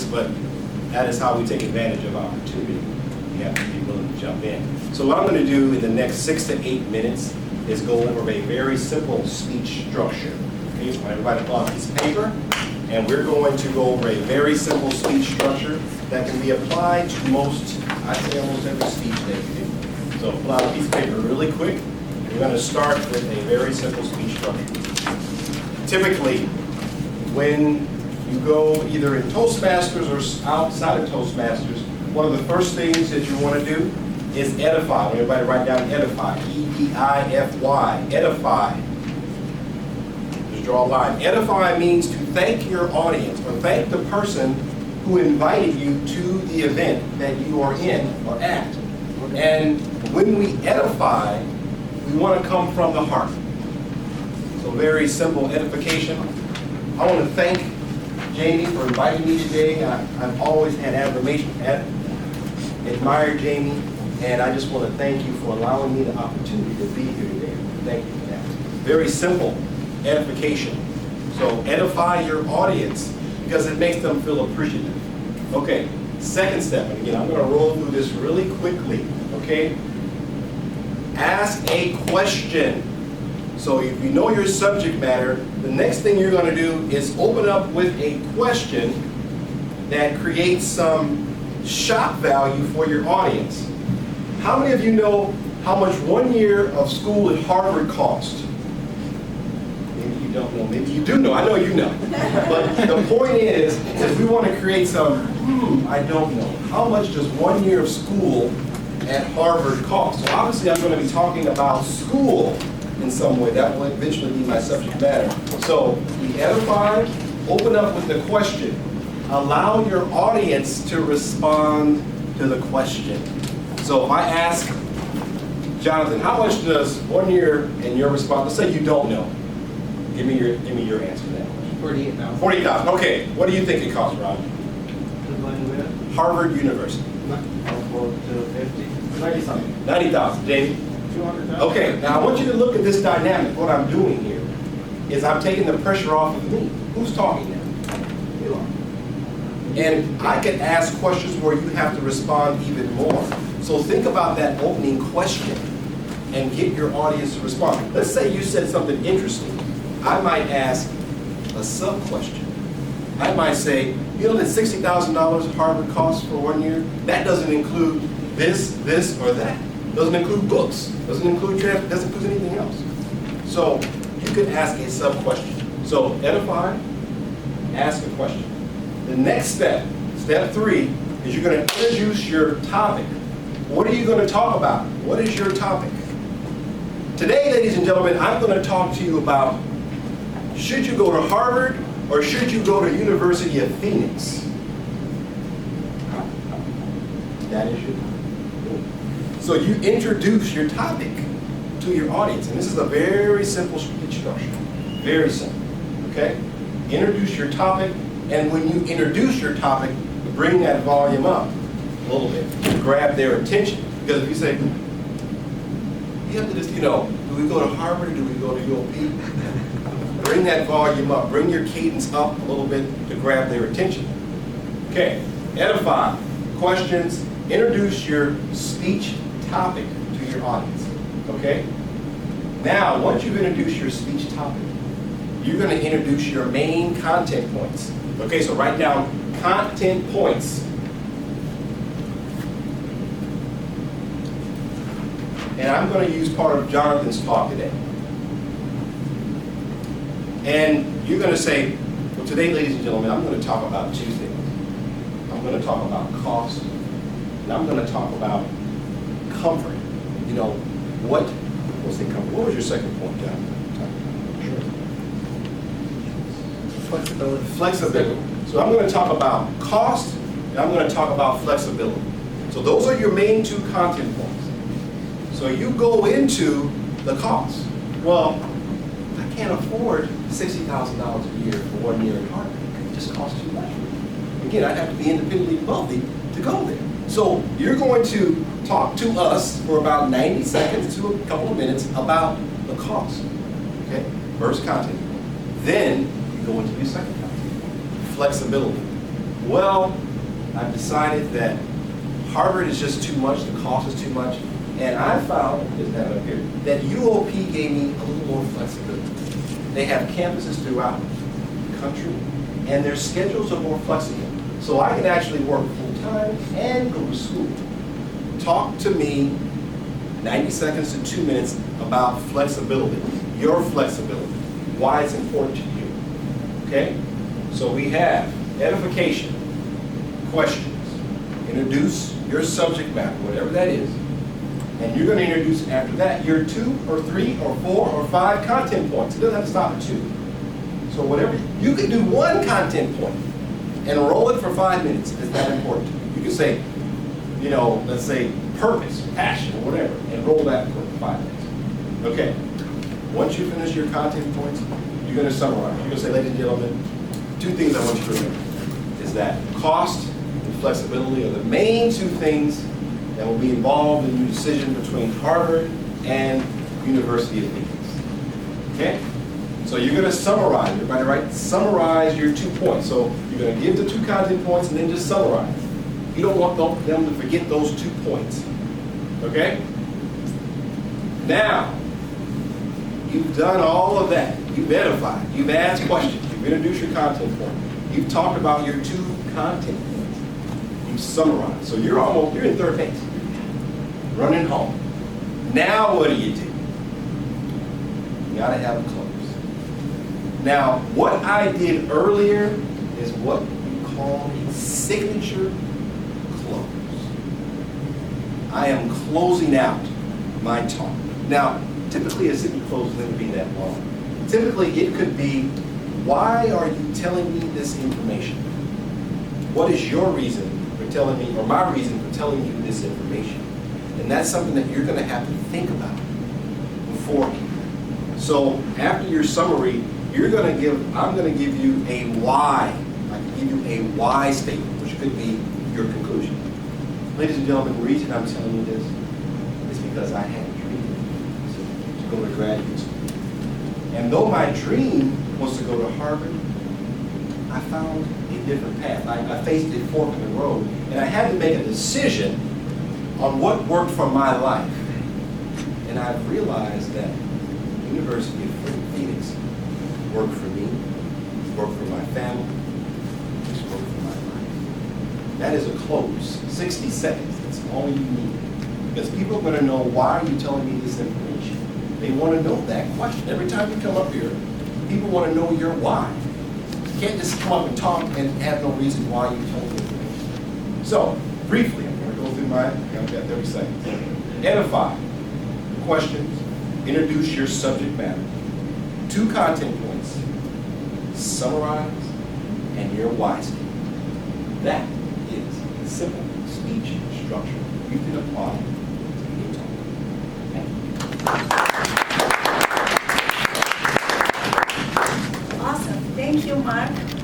but that is how we take advantage of opportunity. You have to be willing to jump in. So what I'm going to do in the next 6 to 8 minutes is go over a very simple speech structure. Okay, so everybody pull out a piece of paper, and we're going to go over a very simple speech structure that can be applied to most, I'd say almost every speech that you do. So pull out a piece of paper really quick, and we're going to start with a very simple speech structure. Typically, when you go either in Toastmasters or outside of Toastmasters, one of the first things that you want to do is edify. I want everybody to write down edify. E-D-I-F-Y. Edify. Just draw a line. Edify means to thank your audience or thank the person who invited you to the event that you are in or at. And when we edify, we want to come from the heart. So very simple edification. I want to thank Jamie for inviting me today. I've always had admired Jamie, and I just want to thank you for allowing me the opportunity to be here today. Thank you for that. Very simple edification. So edify your audience because it makes them feel appreciative. Okay, second step, and again, I'm going to roll through this really quickly, okay? Ask a question. So if you know your subject matter, the next thing you're going to do is open up with a question that creates some shock value for your audience. How many of you know how much 1 year of school at Harvard cost? Maybe you don't know, maybe you do know, I know you know. But the point is we want to create some, I don't know. How much does 1 year of school at Harvard cost? So obviously I'm going to be talking about school in some way. That will eventually be my subject matter. So we edify, open up with the question. Allow your audience to respond to the question. So if I ask Jonathan, how much does 1 year, and your response, let's say you don't know. Give me your answer to that question. $48,000. $48,000. Okay. What do you think it costs, Roger? Harvard University. 90,000. 90,000. David? 200,000. Okay, now I want you to look at this dynamic. What I'm doing here is I'm taking the pressure off of me. Who's talking now? You are. And I can ask questions where you have to respond even more. So think about that opening question and get your audience to respond. Let's say you said something interesting. I might ask a sub-question. I might say, you know that $60,000 Harvard costs for 1 year? That doesn't include this, or that. Doesn't include books, doesn't include anything else. So you could ask a sub-question. So edify, ask a question. The next step, step 3, is you're going to introduce your topic. What are you going to talk about? What is your topic? Today, ladies and gentlemen, I'm going to talk to you about should you go to Harvard or should you go to University of Phoenix? That is your topic. So you introduce your topic to your audience. And this is a very simple speech structure. Very simple. Okay? Introduce your topic. And when you introduce your topic, bring that volume up a little bit. Grab their attention. Because if you say, you have to just, do we go to Harvard or do we go to UOP? Bring that volume up. Bring your cadence up a little bit to grab their attention. Okay. Edify. Questions. Introduce your speech topic to your audience, okay? Now, once you've introduced your speech topic, you're going to introduce your main content points. Okay, so write down content points. And I'm going to use part of Jonathan's talk today. And you're going to say, well, today, ladies and gentlemen, I'm going to talk about 2 things. I'm going to talk about cost, and I'm going to talk about comfort. What was your second point, John? Flexibility. Flexibility. So I'm going to talk about cost, and I'm going to talk about flexibility. So those are your main 2 content points. So you go into the cost. Well, I can't afford $60,000 a year for 1 year at Harvard. It just costs too much. Again, I'd have to be independently wealthy to go there. So you're going to talk to us for about 90 seconds to a couple of minutes about the cost. Okay? First content. Then you go into your second content. Flexibility. Well, I've decided that Harvard is just too much, the cost is too much, and I found, just have it up here, that UOP gave me a little more flexibility. They have campuses throughout the country, and their schedules are more flexible. So I can actually work full-time and go to school. Talk to me 90 seconds to 2 minutes about flexibility, your flexibility, why it's important to you, okay? So we have edification, questions, introduce your subject matter, whatever that is, and you're going to introduce after that your 2 or 3 or 4 or 5 content points. It doesn't have to stop at 2. So whatever, you can do 1 content point and roll it for 5 minutes. It's that important. You can say, you know, let's say purpose, passion, or whatever, and roll that for 5 minutes. Okay. Once you finish your content points, you're going to summarize. You're going to say, ladies and gentlemen, 2 things I want you to remember is that cost and flexibility are the main 2 things that will be involved in your decision between Harvard and University of Phoenix. Okay? So you're going to summarize, everybody, right? Summarize your 2 points. So you're going to give the 2 content points and then just summarize. You don't want them to forget those 2 points. Okay? Now, you've done all of that. You've edified. You've asked questions. You've introduced your content point. You've talked about your 2 content points. You've summarized. So you're in third base. Running home. Now what do? You gotta have a close. Now, what I did earlier is what we call a signature close. I am closing out my talk. Now, typically a signature close doesn't be that long. Typically it could be, why are you telling me this information? What is your reason for telling me, or my reason for telling you this information? And that's something that you're going to have to think about beforehand. So after your summary, I'm going to give you a why. I can give you a why statement, which could be your conclusion. Ladies and gentlemen, the reason I'm telling you this is because I had a dream to go to graduate school. And though my dream was to go to Harvard, I found a different path. I faced a fork in the road, and I had to make a decision on what worked for my life. And I've realized that the University of Phoenix worked for me, worked for my family, just worked for my life. That is a close, 60 seconds. That's all you need. Because people are going to know, why are you telling me this information? They want to know that question. Every time you come up here, people want to know your why. You can't just come up and talk and have no reason why you tell me information. So, briefly, I'm going to go through I've got 30 seconds. Edify, questions, introduce your subject matter. 2 content points, summarize, and your why statement. That is a simple speech structure you can apply